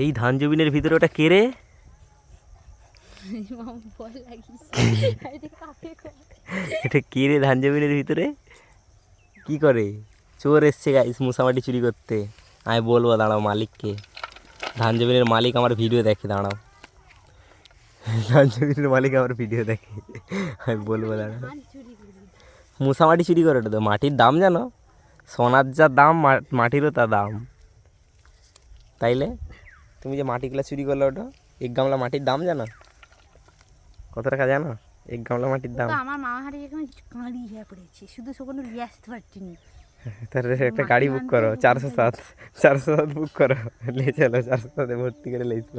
এই ধান জমিনের ভিতরে ওটা কে রে? এটা কে রে ধান জমিনের ভিতরে? কি করে? চোর এসছে গাইস মুসামাটি চুরি করতে। আমি বলবো দাঁড়াও মালিককে। ধান জমিনের মালিক আমার ভিডিও দেখে, দাঁড়াও। ধান জমিনের মালিক আমার ভিডিও দেখে, আমি বলবো দাঁড়াও। মুসামাটি চুরি করে ওটা তো মাটির দাম জানো? সোনার যা দাম মাটিরও তা দাম। তাইলে তুমি যে মাটিগুলো চুরি করলো, ওটা এক গামলা মাটির দাম জানো কত টাকা জানো? এক গামলা মাটির দাম। আমার মামা হাড়ি এখানে কাঁড়ি হয়ে পড়েছে, শুধু সেখানে নিয়ে আসতে পারছি না। তাহলে একটা গাড়ি বুক করো, 407 বুক করো, লে চলো 407 ভর্তি করে লেছিল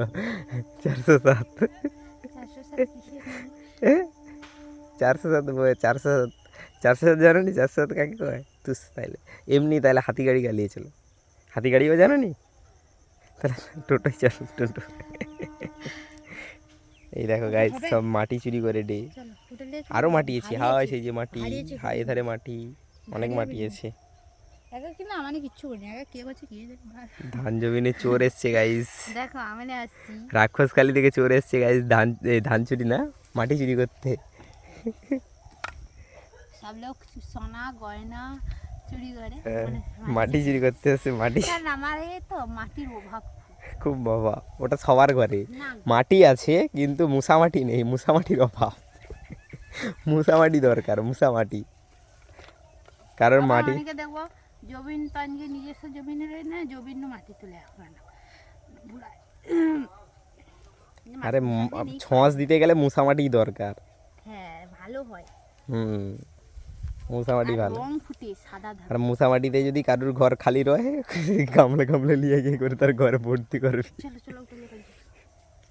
407 407 জানো নি? 407 কাকে কয় তুস? তাইলে এমনি তাইলে হাতি গাড়ি গালিয়ে চলো। হাতি গাড়িও জানো নি? তাহলে টোটোই চলো, টোটো। এই দেখো গাইস সব মাটি চুরি করে ডে। আরো মাটি আছে, হাওয়া সেই যে মাটি, হাই এধারে মাটি, অনেক মাটি আছে। ধান জমিনে চোর এসছে গাইস, দেখো আমি আসছি রাক্ষসকালী থেকে চোর এসছে গাইস ধান চুরি না মাটি চুরি করতে। সব লোক সোনা গয়না চুরি করে, মাটি চুরি করতে এসছে। মাটি আমার তো মাটির অভাব খুব বাবা, ওটা সবার ঘরে মাটি আছে কিন্তু মুসামাটি নেই, মুসামাটির অভাব। মুসামাটি দরকার, মুসামাটি। কারণ মাটি দেখবো জমিন পানকে নিজস্ব জমিনের না জমিন মাটি তুলে আরে ছোঁয়াচ দিতে গেলে মুসামাটি দরকার। হ্যাঁ ভালো হয়। মুসামাটি ভালো। রং ফুটে সাদা ধান। আর মুসামাটিতে যদি কারুর ঘর খালি রয়, গামলে গামলে নিয়ে গিয়ে করে তার ঘরে ভর্তি করবি। চলো চলো